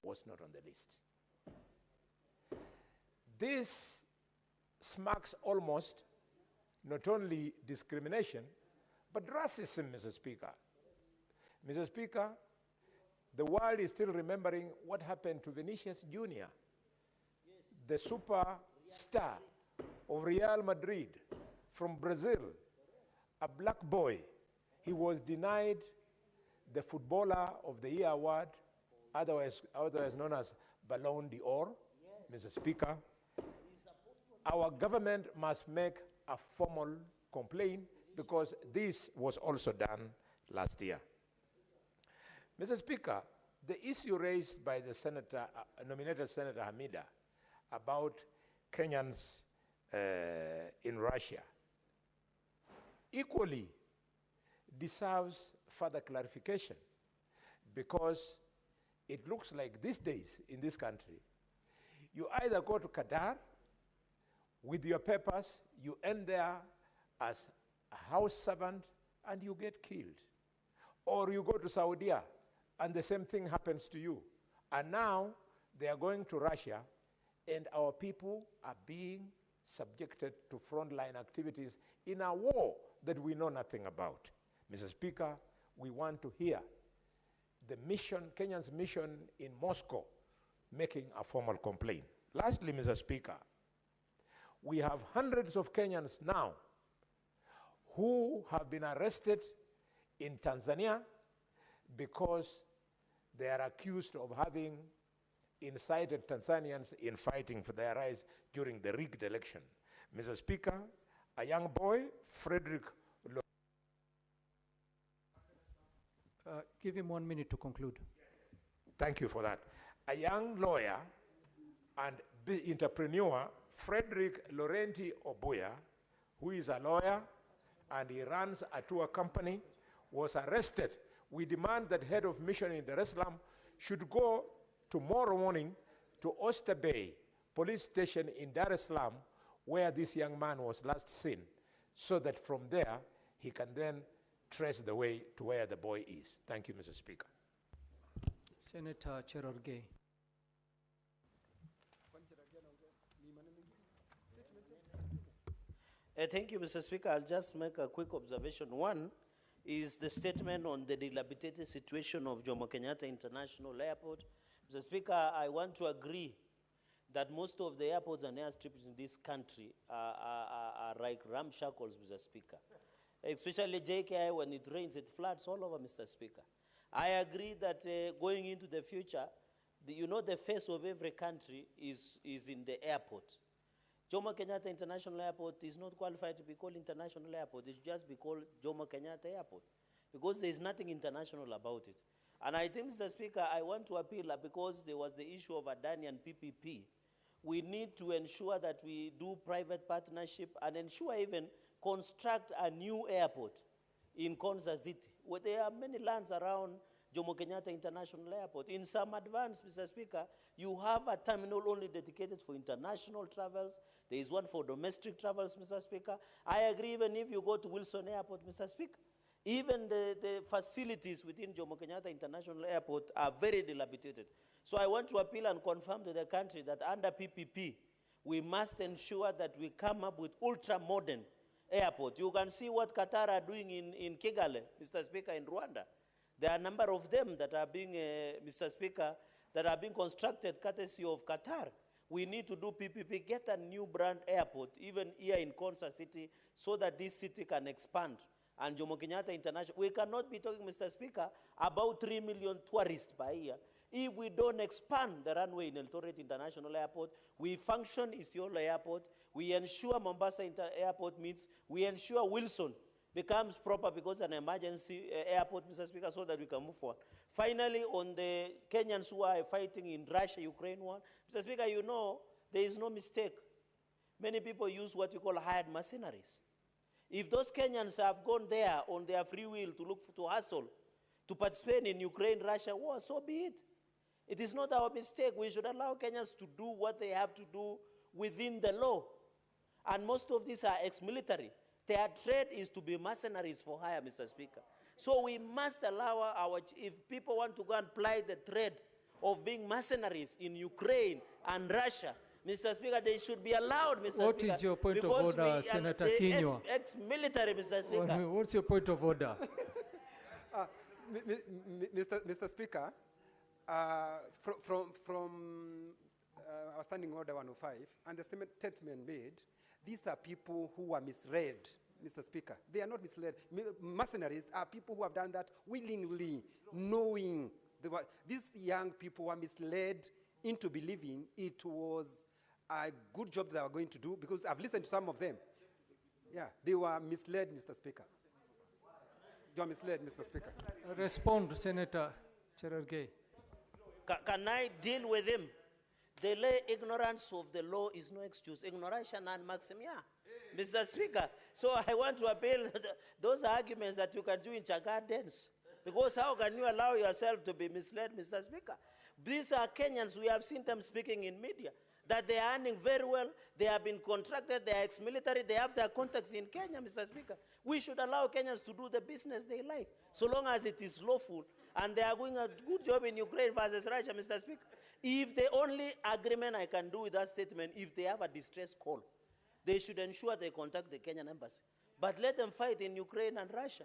was not on the list. This marks almost not only discrimination, but racism, Mr. Speaker. Mr. Speaker, the world is still remembering what happened to Vinicius Jr., the superstar of Real Madrid from Brazil, a black boy. He was denied the Footballer of the Year award, otherwise known as Ballon d'Or, Mr. Speaker. Our government must make a formal complaint because this was also done last year. Mr. Speaker, the issue raised by the senator, nominated Senator Hamida about Kenyans in Russia equally deserves further clarification, because it looks like these days in this country, you either go to Qatar with your papers, you end there as a house servant and you get killed. Or you go to Saudi and the same thing happens to you. And now they are going to Russia and our people are being subjected to frontline activities in a war that we know nothing about. Mr. Speaker, we want to hear the mission, Kenya's mission in Moscow, making a formal complaint. Lastly, Mr. Speaker, we have hundreds of Kenyans now who have been arrested in Tanzania because they are accused of having incited Tanzanians in fighting for their rights during the rigged election. Mr. Speaker, a young boy, Frederick. Give him 1 minute to conclude. Thank you for that. A young lawyer and entrepreneur, Frederick Laurenti Obuya, who is a lawyer and he runs a tour company, was arrested. We demand that head of mission in Dar es Salaam should go tomorrow morning to Oyster Bay police station in Dar es Salaam, where this young man was last seen, so that from there he can then trace the way to where the boy is. Thank you, Mr. Speaker. Senator Cherargei. Thank you, Mr. Speaker. I'll just make a quick observation. One is the statement on the dilapidated situation of Jomo Kenyatta International Airport. Mr. Speaker, I want to agree that most of the airports and airstrips in this country are like ramshackles, Mr. Speaker. Especially JKI, when it rains, it floods all over, Mr. Speaker. I agree that going into the future, the face of every country is in the airport. Jomo Kenyatta International Airport is not qualified to be called International Airport. It should just be called Jomo Kenyatta Airport, because there is nothing international about it. And I think, Mr. Speaker, I want to appeal because there was the issue of Adani and PPP. We need to ensure that we do private partnership and ensure even construct a new airport in Konza City, where there are many lands around Jomo Kenyatta International Airport. In some advance, Mr. Speaker, you have a terminal only dedicated for international travels. There is one for domestic travels, Mr. Speaker. I agree, even if you go to Wilson Airport, Mr. Speaker, even the facilities within Jomo Kenyatta International Airport are very dilapidated. So I want to appeal and confirm to the country that under PPP, we must ensure that we come up with ultra-modern airport. You can see what Qatar are doing in Kílled, Mr. Speaker, in Rwanda. There are a number of them that are being, Mr. Speaker, that are being constructed courtesy of Qatar. We need to do PPP, get a new brand airport, even here in Konza City, so that this city can expand. And Jomo Kenyatta International, we cannot be talking, Mr. Speaker, about 3 million tourists per year if we don't expand the runway in Eldoret International Airport. We function Isiolo Airport. We ensure Mombasa Airport meets. We ensure Wilson becomes proper because an emergency airport, Mr. Speaker, so that we can move forward. Finally, on the Kenyans who are fighting in Russia-Ukraine war, Mr. Speaker, you know, there is no mistake. Many people use what you call hired mercenaries. If those Kenyans have gone there on their free will to hustle, to participate in Ukraine-Russia war, so be it. It is not our mistake. We should allow Kenyans to do what they have to do within the law. And most of these are ex-military. Their trade is to be mercenaries for hire, Mr. Speaker. So we must allow if people want to go and ply the trade of being mercenaries in Ukraine and Russia, Mr. Speaker, they should be allowed, Mr. What Speaker. is your point of because order, Senator Kinyua? Ex-military, Mr. Speaker. What's your point of order? Mr. Speaker, from our Standing Order 105 and the statement made, these are people who are misled, Mr. Speaker. They are not misled. Mercenaries are people who have done that willingly, knowing. These young people were misled into believing it was a good job they were going to do, because I've listened to some of them. Yeah, they were misled, Mr. Speaker. They were misled, Mr. Speaker. Respond, Senator Cherargei. Can I deal with him? The lay ignorance of the law is no excuse. Ignoration and maxim, yeah. Mr. Speaker, so I want to appeal those arguments that you can do in gardens. Because how can you allow yourself to be misled, Mr. Speaker? These are Kenyans. We have seen them speaking in media that they are earning very well. They have been contracted. They are ex-military. They have their contacts in Kenya, Mr. Speaker. We should allow Kenyans to do the business they like, so long as it is lawful. And they are doing a good job in Ukraine versus Russia, Mr. Speaker. If the only agreement I can do with that statement, if they have a distress call, they should ensure they contact the Kenyan embassy. But let them fight in Ukraine and Russia.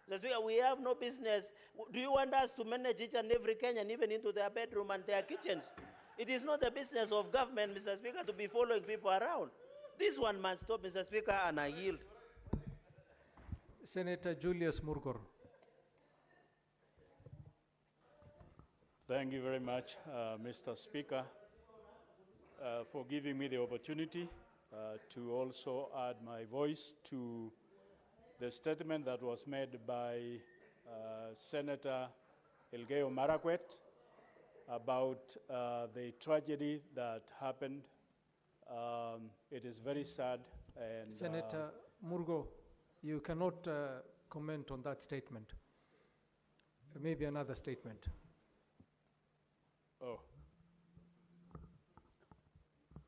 Mr. Speaker, we have no business. Do you want us to manage each and every Kenyan, even into their bedroom and their kitchens? It is not the business of government, Mr. Speaker, to be following people around. This one must stop, Mr. Speaker, and I yield. Senator Julius Murgor. Thank you very much, Mr. Speaker, for giving me the opportunity to also add my voice to the statement that was made by Senator Elgeyo Marakwet about the tragedy that happened. It is very sad. And Senator Murgo, you cannot comment on that statement. Maybe another statement. Oh.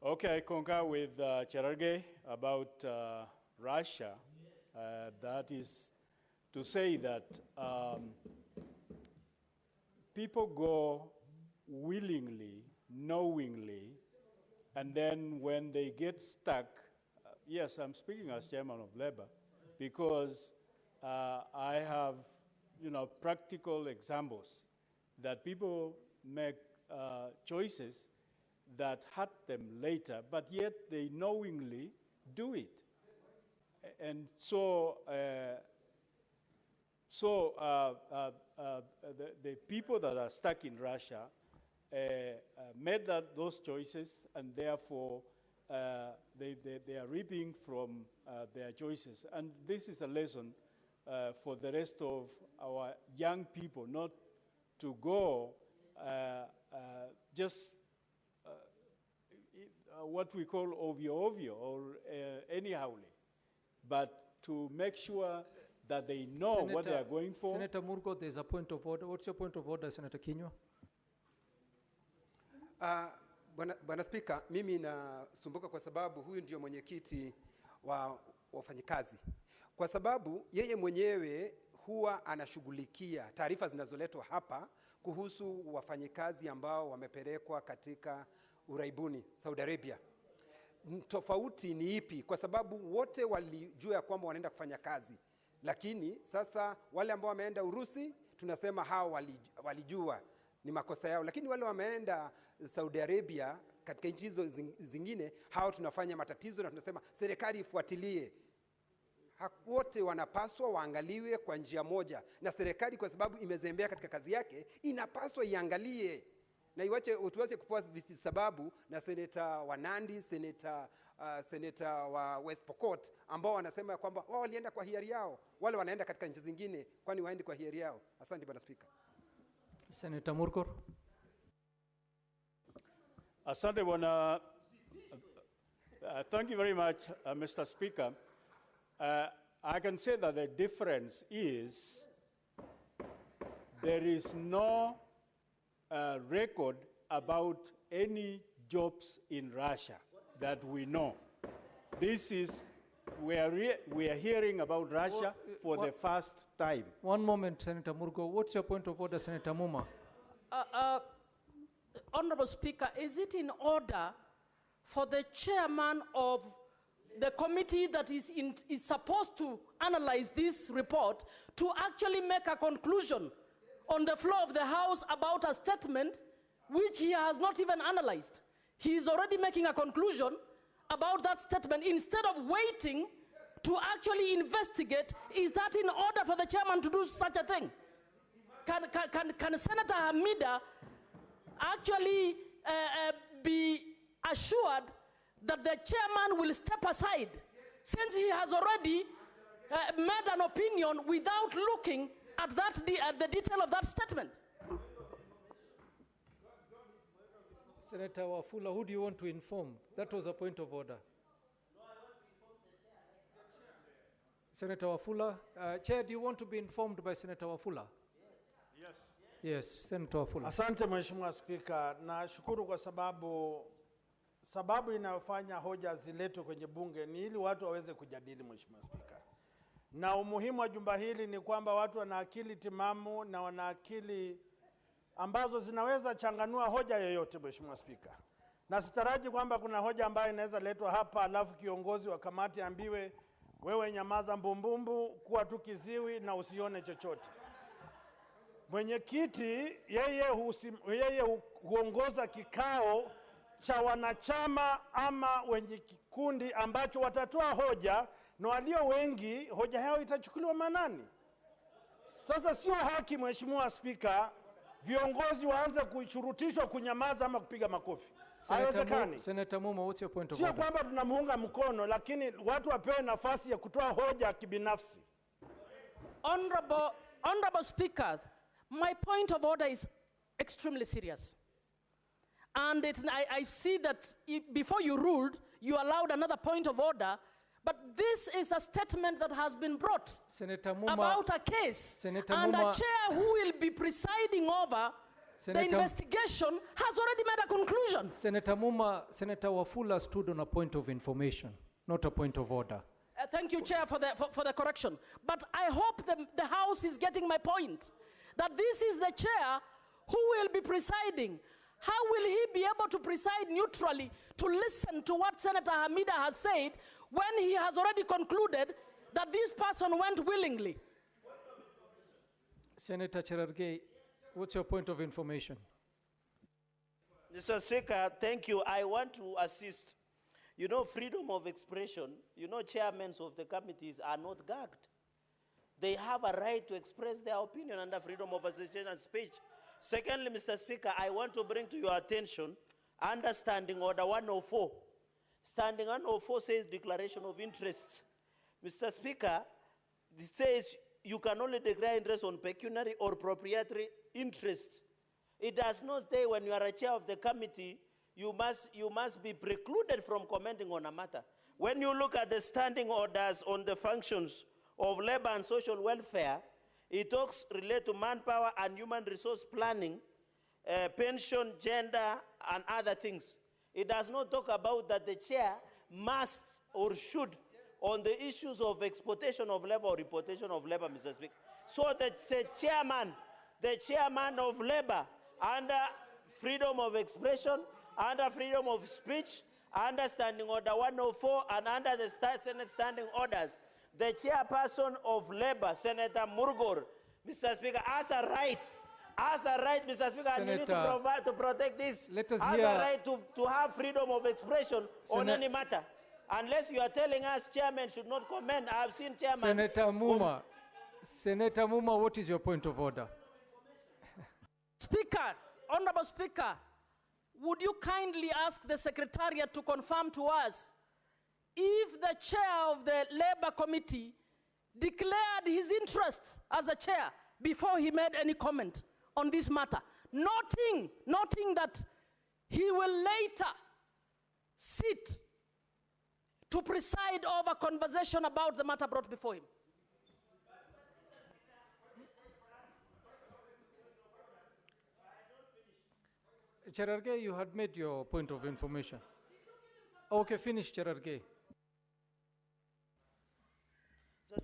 Okay, I concur with Cherargei about Russia. That is to say that people go willingly, knowingly, and then when they get stuck, yes, I'm speaking as chairman of Labour, because I have, practical examples that people make choices that hurt them later, but yet they knowingly do it. And so, the people that are stuck in Russia made those choices, and therefore they are reaping from their choices. And this is a lesson for the rest of our young people, not to go just what we call ovio or anyhowly, but to make sure that they know what they are going for. Senator Murgo, there's a point of order. What's your point of order, Senator Kinyua? Bwana Spika, mimi nasumbuka kwa sababu huyu ndio mwenyekiti wa wafanyikazi. Kwa sababu yeye mwenyewe huwa anashughulikia taarifa zinazoletwa hapa kuhusu wafanyikazi ambao wamepelekwa katika uraibuni Saudi Arabia. Tofauti ni ipi? Kwa sababu wote walijua ya kwamba wanaenda kufanya kazi. Lakini sasa wale ambao wameenda Urusi tunasema hao walijua ni makosa yao. Lakini wale wameenda Saudi Arabia katika nchi hizo zingine, hao tunafanya matatizo na tunasema serikali ifuatilie. Wote wanapaswa waangaliwe kwa njia moja, na serikali kwa sababu imezembea katika kazi yake inapaswa iangalie, na tuache kupewa sababu na seneta wa Nandi, seneta wa West Pokot ambao wanasema kwamba wao walienda kwa hiari yao, wale wanaenda katika nchi zingine kwani waende kwa hiari yao. Asante Bwana Spika. Senator Murgor. Asante Bwana. Thank you very much, Mr. Speaker. I can say that the difference is there is no record about any jobs in Russia that we know. This is we are hearing about Russia for the first time. One moment, Senator Murgo. What's your point of order, Senator Muma? Honorable Speaker, is it in order for the chairman of the committee that is supposed to analyze this report to actually make a conclusion on the floor of the House about a statement which he has not even analyzed? He is already making a conclusion about that statement instead of waiting to actually investigate. Is that in order for the chairman to do such a thing? Can Senator Hamida actually be assured that the chairman will step aside since he has already made an opinion without looking at the detail of that statement? Senator Wafula, who do you want to inform? That was a point of order. Senator Wafula, Chair, do you want to be informed by Senator Wafula? Yes. Yes, Senator Wafula. Asante Mheshimiwa Spika, nashukuru kwa sababu inayofanya hoja ziletwe kwenye bunge ni ili watu waweze kujadili, Mheshimiwa Spika. Na umuhimu wa jumba hili ni kwamba watu wana akili timamu na wana akili ambazo zinaweza changanua hoja yoyote, Mheshimiwa Spika. Na sitaraji kwamba kuna hoja ambayo inaweza letwa hapa alafu kiongozi wa kamati ambiwe wewe nyamaza mbumbumbu, kuwa tu kiziwi na usione chochote. Mwenyekiti yeye huongoza kikao cha wanachama ama wenye kikundi ambacho watatoa hoja, na walio wengi hoja yao itachukuliwa manani. Sasa sio haki, Mheshimiwa Spika, viongozi waanze kushurutishwa kunyamaza ama kupiga makofi. Haiwezekani. Senator Muma, what's your point of order? Sio kwamba tunamuunga mkono, lakini watu wapewe nafasi ya kutoa hoja kibinafsi. Honorable Speaker, my point of order is extremely serious. And I see that before you ruled, you allowed another point of order, but this is a statement that has been brought Senator Muma, about a case. Senator and Muma, a chair who will be presiding over the investigation has already made a conclusion. Senator Muma, Senator Wafula stood on a point of information, not a point of order. Thank you, Chair, for the correction. But I hope the House is getting my point, that this is the chair who will be presiding. How will he be able to preside neutrally to listen to what Senator Hamida has said when he has already concluded that this person went willingly? Senator Cherargei, what's your point of information? Mr. Speaker, thank you. I want to assist. You know, freedom of expression, you know, chairmen of the committees are not gagged. They have a right to express their opinion under freedom of association and speech. Secondly, Mr. Speaker, I want to bring to your attention under Standing Order 104. Standing 104 says declaration of interests. Mr. Speaker, it says you can only declare interest on pecuniary or proprietary interests. It does not say when you are a chair of the committee, you must be precluded from commenting on a matter. When you look at the standing orders on the functions of labor and social welfare, it talks relate to manpower and human resource planning, pension, gender, and other things. It does not talk about that the chair must or should on the issues of exploitation of labor or importation of labor, Mr. Speaker. So the chairman of labor, under freedom of expression, under freedom of speech, under Standing Order 104, and under the Senate standing orders, the chairperson of labor, Senator Murgor, Mr. Speaker, has a right, Mr. Speaker, and you need to protect this, has a right to have freedom of expression on any matter. Unless you are telling us chairman should not comment. I have seen chairman. Senator Muma, what is your point of order? Speaker, Honorable Speaker, would you kindly ask the Secretariat to confirm to us if the chair of the Labour Committee declared his interest as a chair before he made any comment on this matter, noting that he will later sit to preside over conversation about the matter brought before him? Cherargei, you had made your point of information. Okay, finish, Cherargei.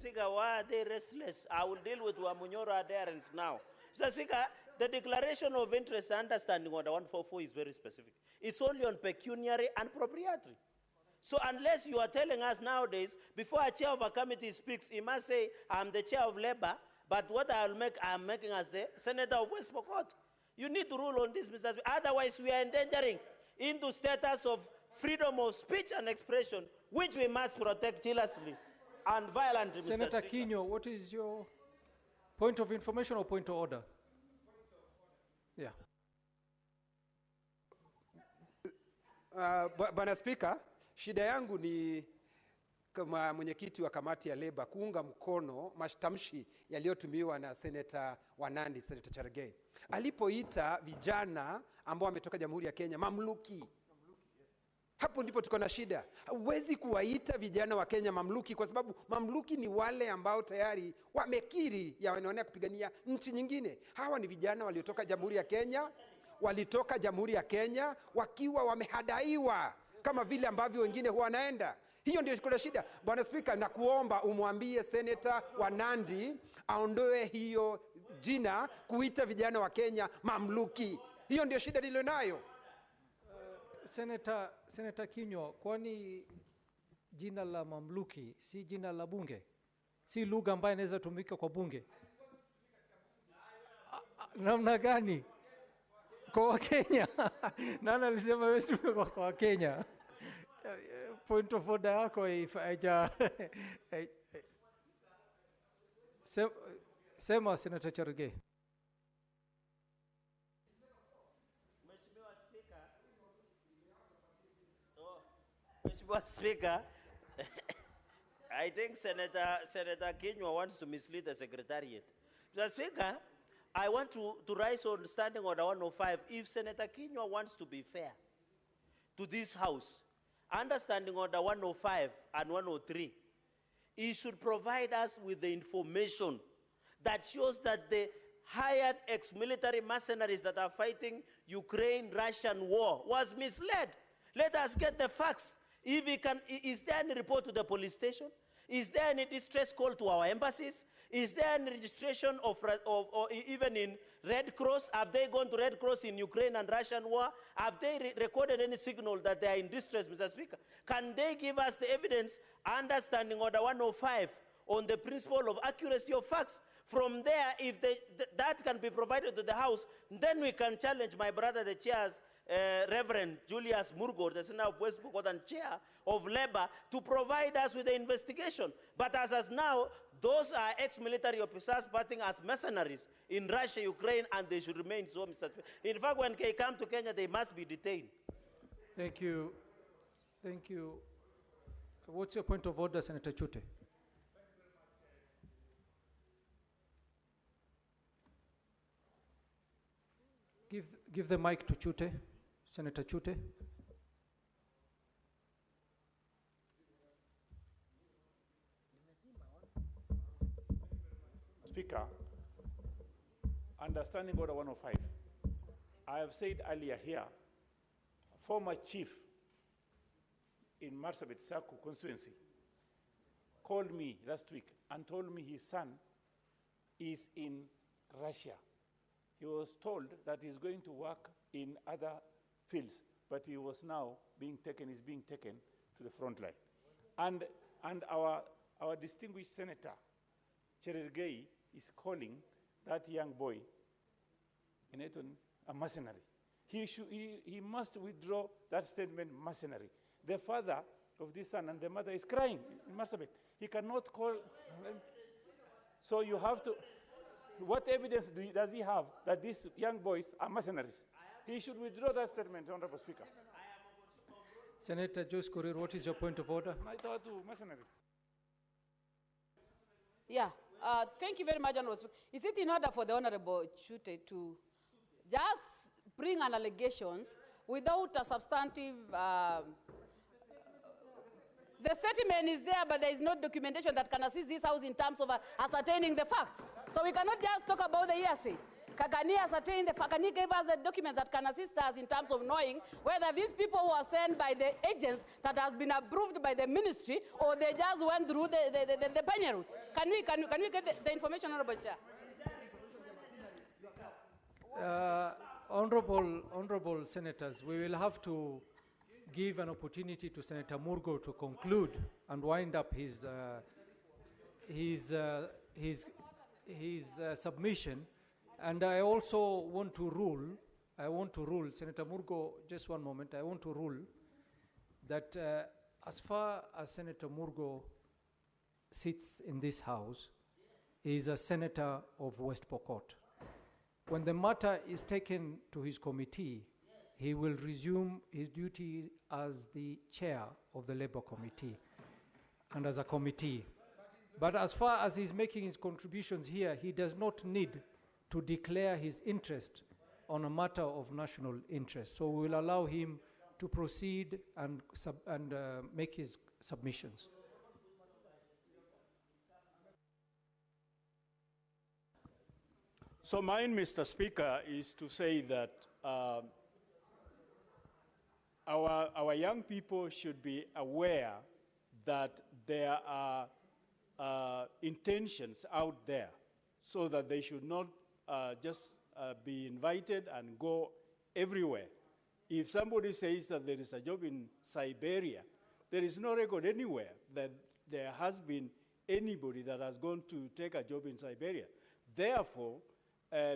Speaker, why are they restless? I will deal with Wamunyoro adherents now. Mr. Speaker, the declaration of interest and understanding order 144 is very specific. It's only on pecuniary and proprietary. So unless you are telling us nowadays, before a chair of a committee speaks, he must say, I'm the chair of labor, but what I'm making as the senator of West Pokot. You need to rule on this, Mr. Speaker. Otherwise, we are endangering into status of freedom of speech and expression, which we must protect jealously and violently, Mr. Senator Speaker. Kinyo, what is your point of information or point of order? Yeah. Bwana Spika, shida yangu ni kama mwenyekiti wa kamati ya leba kuunga mkono mastamshi yaliyotumiwa na Senator wa Nandi, Senator Cherargei. Alipoita vijana ambao wametoka Jamhuri ya Kenya mamluki. Hapo ndipo tuko na shida. Huwezi kuwaita vijana wa Kenya mamluki kwa sababu mamluki ni wale ambao tayari wamekiri ya wanaonea kupigania nchi nyingine. Hawa ni vijana waliotoka Jamhuri ya Kenya, walitoka Jamhuri ya Kenya wakiwa wamehadaiwa kama vile ambavyo wengine huwa wanaenda. Hiyo ndio kuna shida. Bwana Spika, na kuomba umwambie Senator wa Nandi aondoe hiyo jina kuita vijana wa Kenya mamluki. Hiyo ndio shida nilio nayo. Senator Kinyo, kwani jina la mamluki si jina la bunge? Si lugha ambayo inaweza tumika kwa bunge? Namna gani? Kwa Wakenya? Nani alisema wewe tumika kwa Wakenya? Point of order yako sema Senator Cherargei. Mr. Speaker, I think Senator Kinyua wants to mislead the Secretariat. Mr. Speaker, I want to rise on standing order 105. If Senator Kinyua wants to be fair to this House, understanding order 105 and 103, he should provide us with the information that shows that the hired ex-military mercenaries that are fighting Ukraine-Russian war was misled. Let us get the facts. If he can, is there any report to the police station? Is there any distress call to our embassies? Is there any registration or even in Red Cross? Have they gone to Red Cross in Ukraine and Russian war? Have they recorded any signal that they are in distress, Mr. Speaker? Can they give us the evidence, understanding order 105, on the principle of accuracy of facts? From there, if that can be provided to the House, then we can challenge my brother, the chairs, Reverend Julius Murgo, the Senator of West Pokot and Chair of Labour, to provide us with the investigation. But as now, those are ex-military officers parting as mercenaries in Russia, Ukraine, and they should remain so, Mr. Speaker. In fact, when they come to Kenya, they must be detained. Thank you. Thank you. What's your point of order, Senator Chute? Give the mic to Chute, Senator Chute. Speaker, understanding order 105, I have said earlier here, former chief in Marsabit Saku constituency called me last week and told me his son is in Russia. He was told that he's going to work in other fields, but he was now being taken to the front line. And our distinguished Senator, Cherargei, is calling that young boy in Eton a mercenary. He must withdraw that statement, mercenary. The father of this son and the mother is crying in Marsabit. He cannot call. So you have to. What evidence does he have that these young boys are mercenaries? He should withdraw that statement, Honorable Speaker. Senator Joyce Korir, what is your point of order? I thought to mercenaries. Yeah, thank you very much, Honorable Speaker. Is it in order for the Honorable Chute to just bring an allegations without a substantive the statement is there, but there is no documentation that can assist this House in terms of ascertaining the facts. So we cannot just talk about the hearsay. Can he ascertain can he give us the documents that can assist us in terms of knowing whether these people were sent by the agents that has been approved by the ministry or they just went through the penny routes? Can we get the information, Honorable Chair? Honorable senators, we will have to give an opportunity to Senator Murgo to conclude and wind up his submission. And I also want to rule, Senator Murgo, just one moment, I want to rule that as far as Senator Murgo sits in this house, he is a senator of West Pokot. When the matter is taken to his committee, he will resume his duty as the chair of the Labour Committee and as a committee. But as far as he's making his contributions here, he does not need to declare his interest on a matter of national interest. So we will allow him to proceed and make his submissions. So mine, Mr. Speaker, is to say that our young people should be aware that there are intentions out there, so that they should not just be invited and go everywhere. If somebody says that there is a job in Siberia, there is no record anywhere that there has been anybody that has gone to take a job in Siberia. Therefore,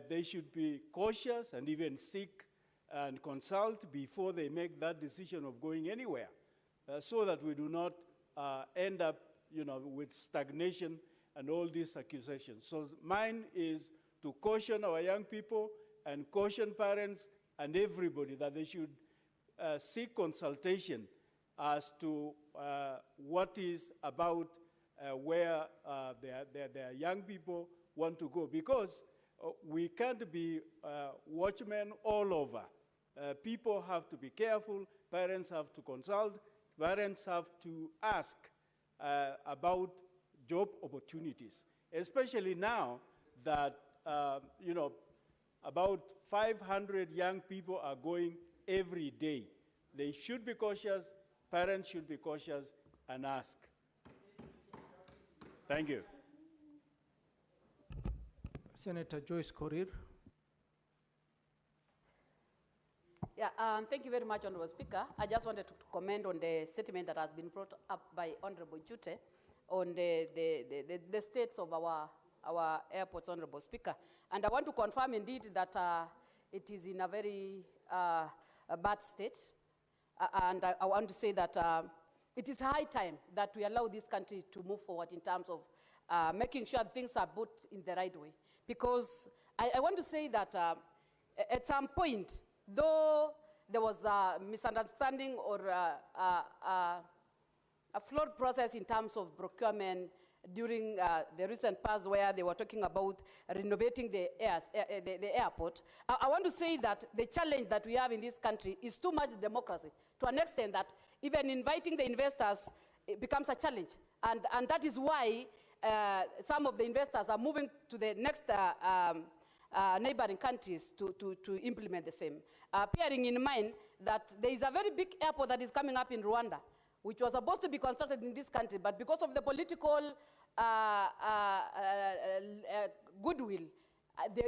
they should be cautious and even seek and consult before they make that decision of going anywhere, so that we do not end up, with stagnation and all these accusations. So mine is to caution our young people and caution parents and everybody that they should seek consultation as to what is about where their young people want to go, because we can't be watchmen all over. People have to be careful, parents have to consult, parents have to ask about job opportunities, especially now that, about 500 young people are going every day. They should be cautious, parents should be cautious and ask. Thank you. Senator Joyce Korir. Yeah, thank you very much, Honorable Speaker. I just wanted to comment on the statement that has been brought up by Honorable Jute on the states of our airports, Honorable Speaker. And I want to confirm indeed that it is in a very bad state. And I want to say that it is high time that we allow this country to move forward in terms of making sure things are put in the right way. Because I want to say that at some point, though there was a misunderstanding or a flawed process in terms of procurement during the recent past where they were talking about renovating the airport, I want to say that the challenge that we have in this country is too much democracy, to an extent that even inviting the investors becomes a challenge. And that is why some of the investors are moving to the next neighboring countries to implement the same. Bearing in mind that there is a very big airport that is coming up in Rwanda, which was supposed to be constructed in this country, but because of the political goodwill,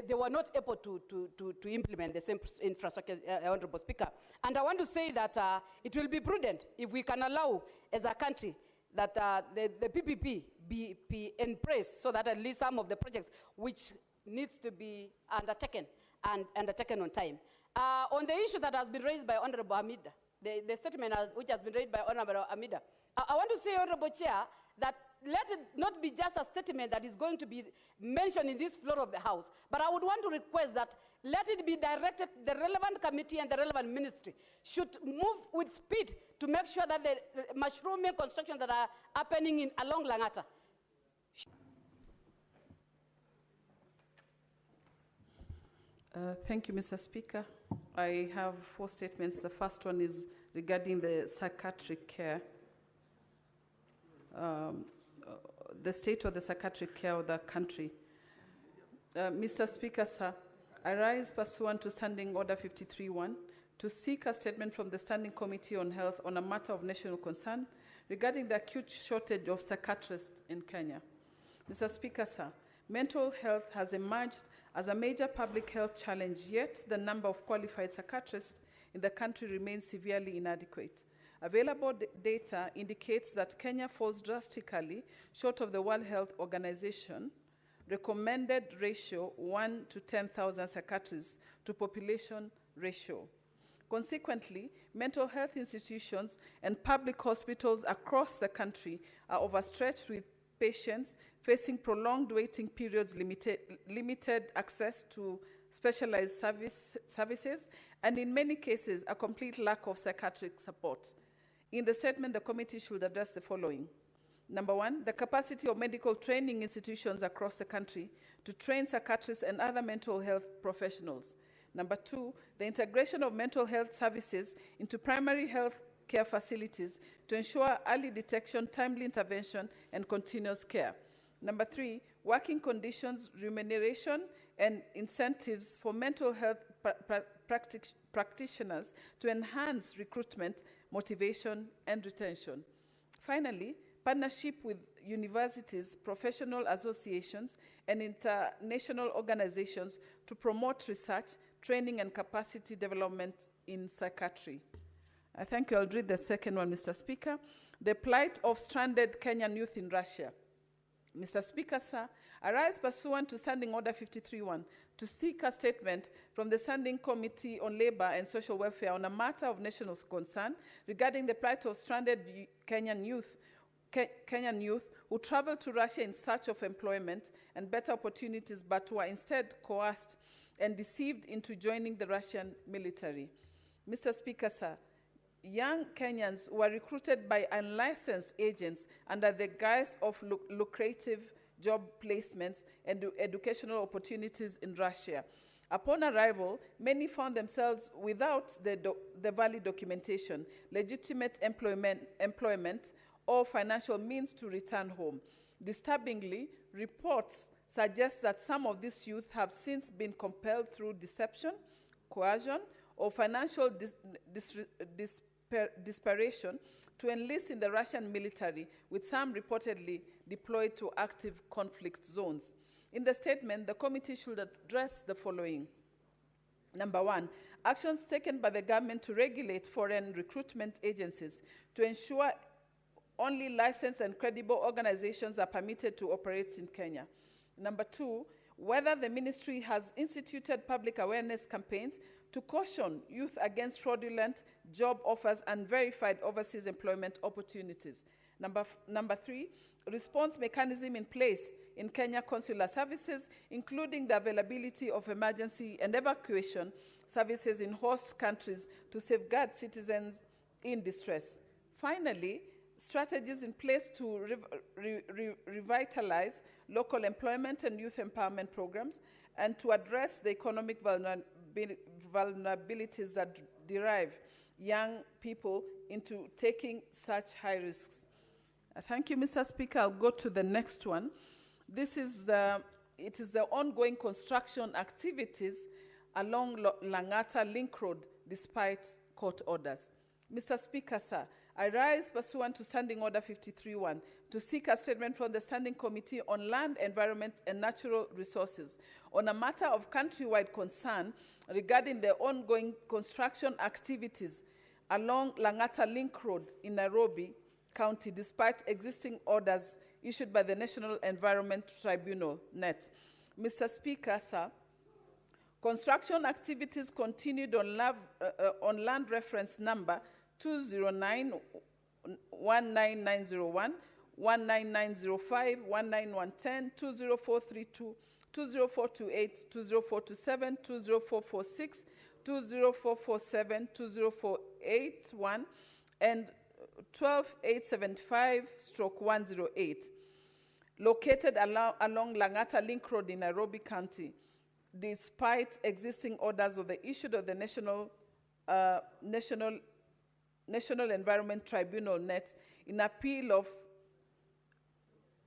they were not able to implement the same infrastructure, Honorable Speaker. And I want to say that it will be prudent if we can allow, as a country, that the PPP be embraced, so that at least some of the projects which needs to be undertaken and undertaken on time. On the issue that has been raised by Honorable Amida, the statement which has been raised by Honorable Amida, I want to say, Honorable Chair, that let it not be just a statement that is going to be mentioned in this floor of the House, but I would want to request that let it be directed, the relevant committee and the relevant ministry should move with speed to make sure that the mushrooming constructions that are happening along Langata. Thank you, Mr. Speaker. I have 4 statements. The first one is regarding the psychiatric care. The state of the psychiatric care of the country. Mr. Speaker, sir, I rise pursuant to Standing Order 53.1 to seek a statement from the Standing Committee on Health on a matter of national concern regarding the acute shortage of psychiatrists in Kenya. Mr. Speaker, sir, mental health has emerged as a major public health challenge, yet the number of qualified psychiatrists in the country remains severely inadequate. Available data indicates that Kenya falls drastically short of the World Health Organization recommended ratio 1 to 10,000 psychiatrists to population ratio. Consequently, mental health institutions and public hospitals across the country are overstretched with patients facing prolonged waiting periods, limited access to specialized services, and in many cases, a complete lack of psychiatric support. In the statement, the committee should address the following. Number one, the capacity of medical training institutions across the country to train psychiatrists and other mental health professionals. Number two, the integration of mental health services into primary health care facilities to ensure early detection, timely intervention, and continuous care. Number three, working conditions, remuneration, and incentives for mental health practitioners to enhance recruitment, motivation, and retention. Finally, partnership with universities, professional associations, and international organizations to promote research, training, and capacity development in psychiatry. I thank you. I'll read the second one, Mr. Speaker. The plight of stranded Kenyan youth in Russia. Mr. Speaker, sir, I rise pursuant to Standing Order 53.1 to seek a statement from the Standing Committee on Labor and Social Welfare on a matter of national concern regarding the plight of stranded Kenyan youth who travel to Russia in search of employment and better opportunities, but who are instead coerced and deceived into joining the Russian military. Mr. Speaker, sir, young Kenyans were recruited by unlicensed agents under the guise of lucrative job placements and educational opportunities in Russia. Upon arrival, many found themselves without the valid documentation, legitimate employment, or financial means to return home. Disturbingly, reports suggest that some of these youth have since been compelled through deception, coercion, or financial desperation to enlist in the Russian military, with some reportedly deployed to active conflict zones. In the statement, the committee should address the following. Number one, actions taken by the government to regulate foreign recruitment agencies to ensure only licensed and credible organizations are permitted to operate in Kenya. Number two, whether the ministry has instituted public awareness campaigns to caution youth against fraudulent job offers and verified overseas employment opportunities. Number three, response mechanism in place in Kenya consular services, including the availability of emergency and evacuation services in host countries to safeguard citizens in distress. Finally, strategies in place to revitalize local employment and youth empowerment programs, and to address the economic vulnerabilities that derive young people into taking such high risks. Thank you, Mr. Speaker. I'll go to the next one. It is the ongoing construction activities along Lang'ata Link Road despite court orders. Mr. Speaker, sir, I rise pursuant to Standing Order 53.1 to seek a statement from the Standing Committee on Land, Environment, and Natural Resources on a matter of countrywide concern regarding the ongoing construction activities along Lang'ata Link Road in Nairobi County, despite existing orders issued by the National Environment Tribunal, NET. Mr. Speaker, sir, construction activities continued on land reference number 209-19901, 19905, 19110, 20432, 20428, 2047, 20446, 20447, 20481, and 12875/108, located along Lang'ata Link Road in Nairobi County, despite existing orders of the issued of the National Environment Tribunal, NET, in appeal of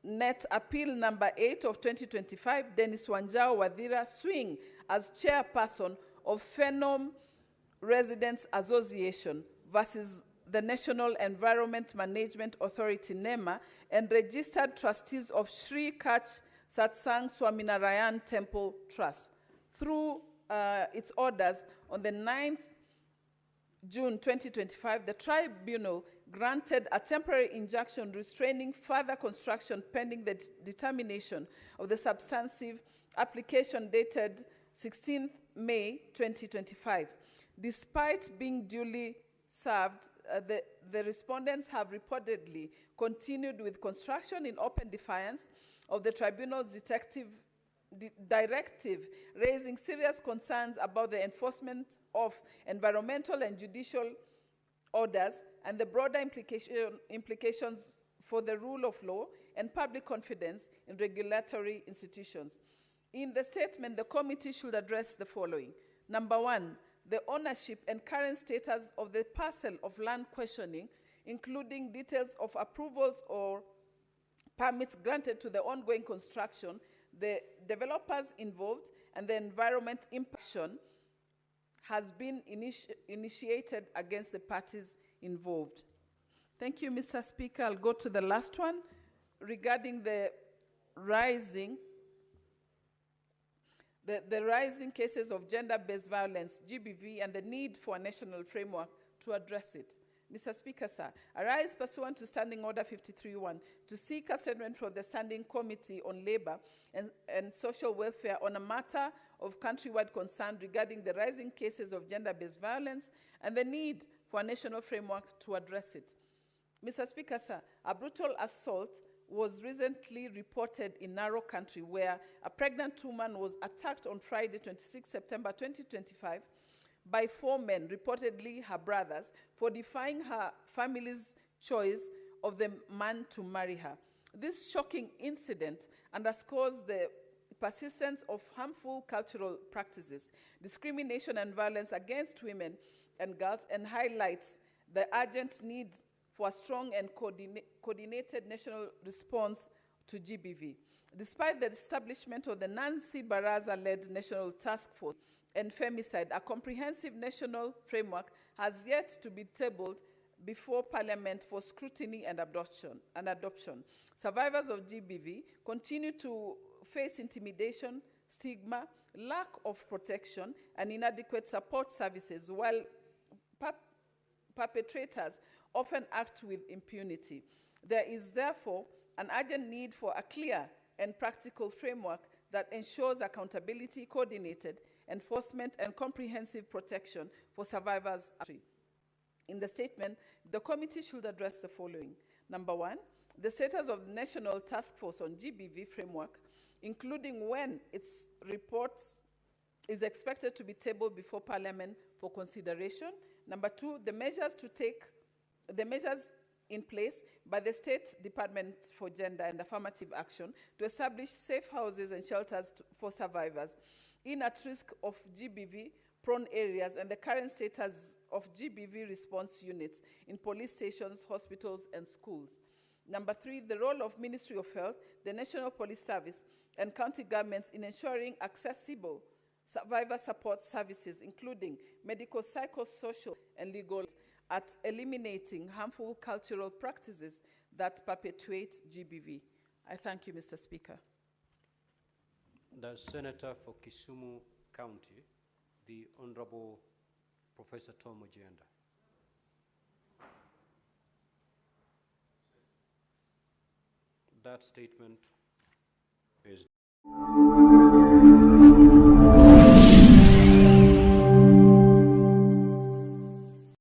Net Appeal number 8 of 2025, Dennis Wanjao Wadhira swing as chairperson of Phenom Residents Association versus the National Environment Management Authority, NEMA, and registered trustees of Sri Kach Satsang Swaminarayan Temple Trust. Through its orders on the 9th June 2025, the tribunal granted a temporary injunction restraining further construction pending the determination of the substantive application dated 16th May 2025. Despite being duly served, the respondents have reportedly continued with construction in open defiance of the tribunal's directive, raising serious concerns about the enforcement of environmental and judicial orders and the broader implications for the rule of law and public confidence in regulatory institutions. In the statement, the committee should address the following. Number one, the ownership and current status of the parcel of land questioning, including details of approvals or permits granted to the ongoing construction, the developers involved, and the environment impact has been initiated against the parties involved. Thank you, Mr. Speaker. I'll go to the last one regarding the rising cases of gender-based violence, GBV, and the need for a national framework to address it. Mr. Speaker, sir, I rise pursuant to Standing Order 53.1 to seek a statement from the Standing Committee on Labor and Social Welfare on a matter of countrywide concern regarding the rising cases of gender-based violence and the need for a national framework to address it. Mr. Speaker, sir, a brutal assault was recently reported in Narok Country where a pregnant woman was attacked on Friday, 26 September 2025 by 4 men, reportedly her brothers, for defying her family's choice of the man to marry her. This shocking incident underscores the persistence of harmful cultural practices, discrimination and violence against women and girls, and highlights the urgent need for a strong and coordinated national response to GBV. Despite the establishment of the Nancy Baraza-led National Task Force and femicide, a comprehensive national framework has yet to be tabled before Parliament for scrutiny and adoption. Survivors of GBV continue to face intimidation, stigma, lack of protection, and inadequate support services, while perpetrators often act with impunity. There is therefore an urgent need for a clear and practical framework that ensures accountability, coordinated enforcement, and comprehensive protection for survivors. In the statement, the committee should address the following. Number one, the status of the National Task Force on GBV framework, including when its report is expected to be tabled before Parliament for consideration. Number two, the measures in place by the State Department for Gender and Affirmative Action to establish safe houses and shelters for survivors in at risk of GBV-prone areas, and the current status of GBV response units in police stations, hospitals, and schools. Number three, the role of Ministry of Health, the National Police Service, and county governments in ensuring accessible survivor support services, including medical, psychosocial, and legal, at eliminating harmful cultural practices that perpetuate GBV. I thank you, Mr. Speaker. The Senator for Kisumu County, the Honorable Professor Tom Ojienda. That statement is